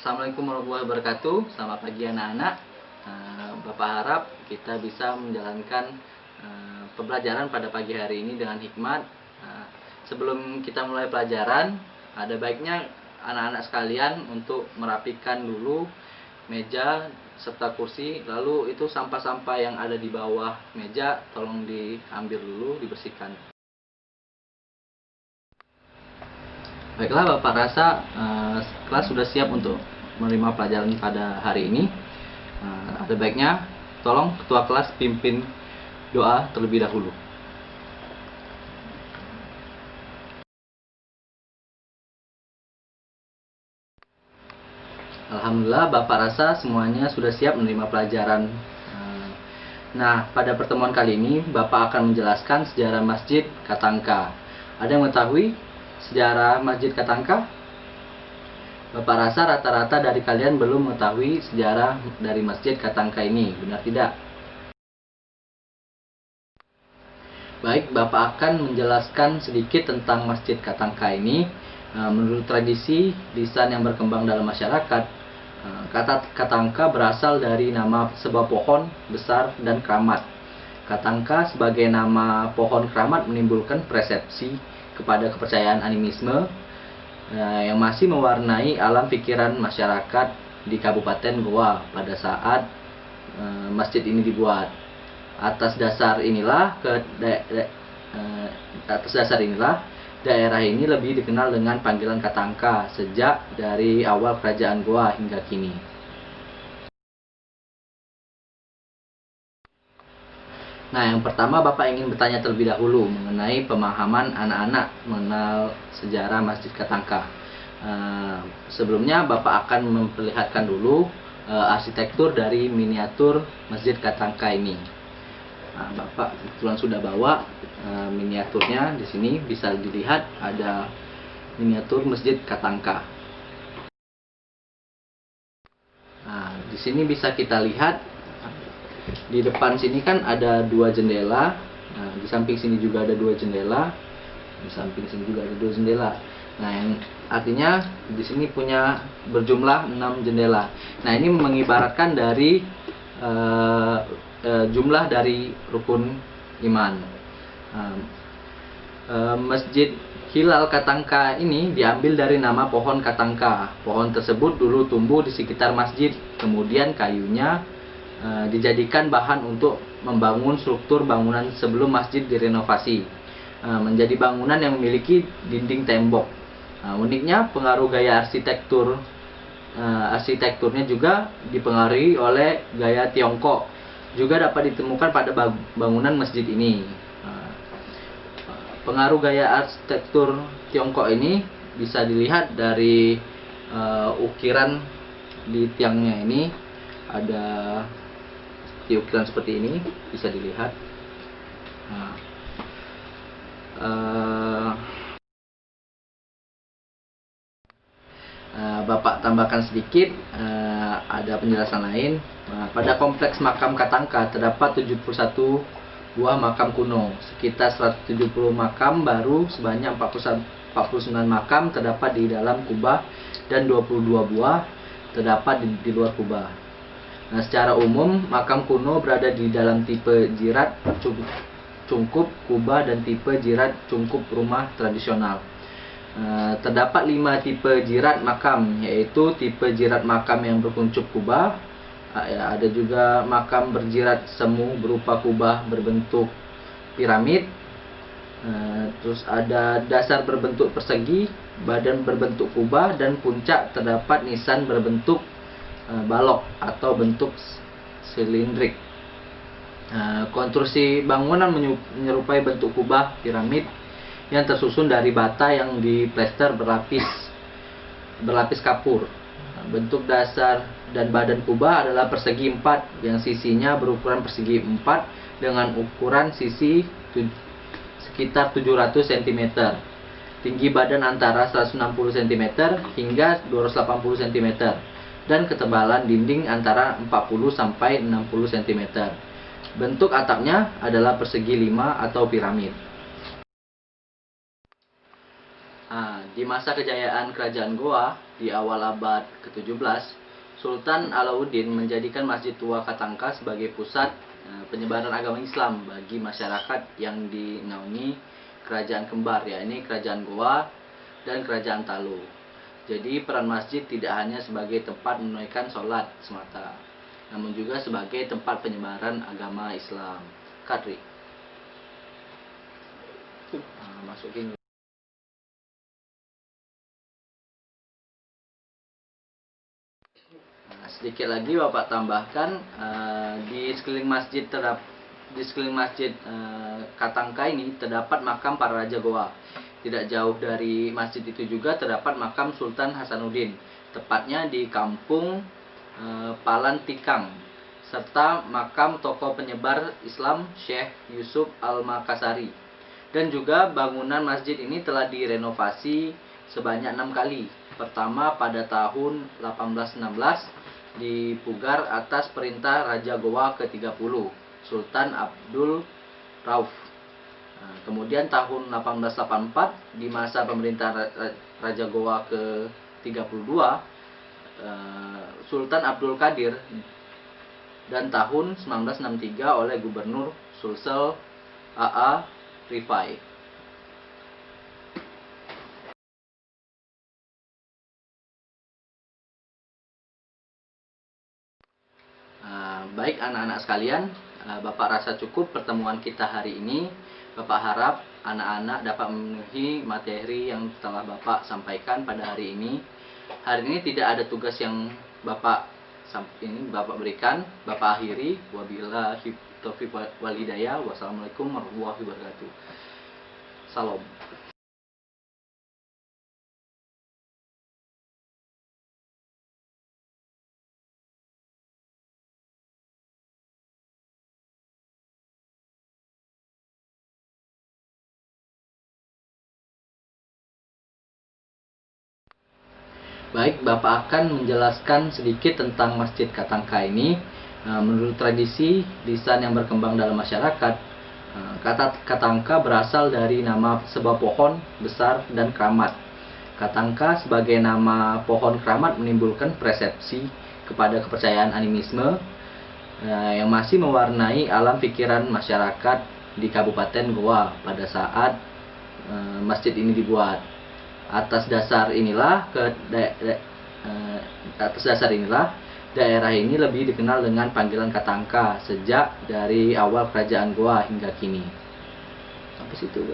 Assalamualaikum warahmatullahi wabarakatuh. Selamat pagi anak-anak. Bapak harap kita bisa menjalankan pembelajaran pada pagi hari ini dengan hikmat. Sebelum kita mulai pelajaran, ada baiknya anak-anak sekalian untuk merapikan dulu meja serta kursi. Lalu itu sampah-sampah yang ada di bawah meja tolong diambil dulu, dibersihkan. Baiklah, Bapak rasa kelas sudah siap untuk menerima pelajaran pada hari ini. Ada baiknya tolong ketua kelas pimpin doa terlebih dahulu. Alhamdulillah, Bapak rasa semuanya sudah siap menerima pelajaran. Nah, pada pertemuan kali ini Bapak akan menjelaskan sejarah Masjid Katangka. Ada yang mengetahui sejarah Masjid Katangka? Bapak rasa rata-rata dari kalian belum mengetahui sejarah dari Masjid Katangka ini, benar tidak? Baik, Bapak akan menjelaskan sedikit tentang Masjid Katangka ini. Menurut tradisi lisan yang berkembang dalam masyarakat, kata Katangka berasal dari nama sebuah pohon besar dan keramat. Katangka sebagai nama pohon keramat menimbulkan persepsi kepada kepercayaan animisme yang masih mewarnai alam pikiran masyarakat di Kabupaten Goa pada saat masjid ini dibuat. Atas dasar inilah daerah ini lebih dikenal dengan panggilan Katangka sejak dari awal kerajaan Goa hingga kini. Nah, yang pertama Bapak ingin bertanya terlebih dahulu mengenai pemahaman anak-anak mengenal sejarah Masjid Katangka. Sebelumnya Bapak akan memperlihatkan dulu arsitektur dari miniatur Masjid Katangka ini. Bapak kebetulan sudah bawa miniaturnya di sini, bisa dilihat ada miniatur Masjid Katangka. Di sini bisa kita lihat. Di depan sini kan ada dua jendela. Di samping sini juga ada dua jendela. Di samping sini juga ada dua jendela. Nah, yang artinya di sini punya berjumlah 6 jendela. Nah, ini mengibaratkan dari jumlah dari rukun iman. Masjid Hilal Katangka ini diambil dari nama pohon Katangka. Pohon tersebut dulu tumbuh di sekitar masjid. Kemudian kayunya dijadikan bahan untuk membangun struktur bangunan sebelum masjid direnovasi menjadi bangunan yang memiliki dinding tembok. Uniknya pengaruh gaya arsitekturnya juga dipengaruhi oleh gaya Tiongkok, juga dapat ditemukan pada bangunan masjid ini. Pengaruh gaya arsitektur Tiongkok ini bisa dilihat dari ukiran di tiangnya ini. Ada ukiran seperti ini, bisa dilihat. Bapak tambahkan sedikit, ada penjelasan lain. Pada kompleks makam Katangka terdapat 71 buah makam kuno, sekitar 170 makam baru, sebanyak 49 makam terdapat di dalam kubah dan 22 buah terdapat di luar kubah. Nah, secara umum makam kuno berada di dalam tipe jirat cungkup kubah dan tipe jirat cungkup rumah tradisional. Terdapat 5 tipe jirat makam, yaitu tipe jirat makam yang berkuncup kubah, ada juga makam berjirat semu berupa kubah berbentuk piramid, terus ada dasar berbentuk persegi, badan berbentuk kubah, dan puncak terdapat nisan berbentuk balok atau bentuk silindrik. Konstruksi bangunan menyerupai bentuk kubah piramid yang tersusun dari bata yang diplester berlapis kapur. Bentuk dasar dan badan kubah adalah persegi 4 yang sisinya berukuran persegi 4 dengan ukuran sisi sekitar 700 cm. Tinggi badan antara 160 cm hingga 280 cm. Dan ketebalan dinding antara 40 sampai 60 cm. Bentuk atapnya adalah persegi 5 atau piramid. Di masa kejayaan kerajaan Goa di awal abad ke-17, Sultan Alauddin menjadikan Masjid Tua Katangka sebagai pusat penyebaran agama Islam bagi masyarakat yang dinaungi kerajaan kembar, yakni kerajaan Goa dan kerajaan Talu. Jadi peran masjid tidak hanya sebagai tempat menunaikan sholat semata, namun juga sebagai tempat penyebaran agama Islam. Kadri. Masukin. Sedikit lagi Bapak tambahkan, di sekeliling masjid Katangka ini terdapat makam para raja Goa. Tidak jauh dari masjid itu juga terdapat makam Sultan Hasanuddin, tepatnya di kampung Palantikang, serta makam tokoh penyebar Islam Syekh Yusuf Al-Makassari. Dan juga bangunan masjid ini telah direnovasi sebanyak 6 kali. Pertama pada tahun 1816 di Pugar atas perintah Raja Goa ke-30, Sultan Abdul Rauf. Kemudian tahun 1884 di masa pemerintahan Raja Goa ke-32, Sultan Abdul Qadir, dan tahun 1963 oleh Gubernur Sulsel A.A. Rifai. Baik anak-anak sekalian, Bapak rasa cukup pertemuan kita hari ini. Bapak harap anak-anak dapat memenuhi materi yang telah Bapak sampaikan pada hari ini. Hari ini tidak ada tugas yang Bapak berikan. Bapak akhiri. Wabillahi taufiq wal hidayah. Wassalamualaikum warahmatullahi wabarakatuh. Salam. Baik, Bapak akan menjelaskan sedikit tentang Masjid Katangka ini. Menurut tradisi lisan yang berkembang dalam masyarakat, kata Katangka berasal dari nama sebuah pohon besar dan keramat. Katangka sebagai nama pohon keramat menimbulkan persepsi kepada kepercayaan animisme yang masih mewarnai alam pikiran masyarakat di Kabupaten Goa pada saat masjid ini dibuat. Atas dasar inilah daerah ini lebih dikenal dengan panggilan Katangka sejak dari awal kerajaan Goa hingga kini. Sampai situ.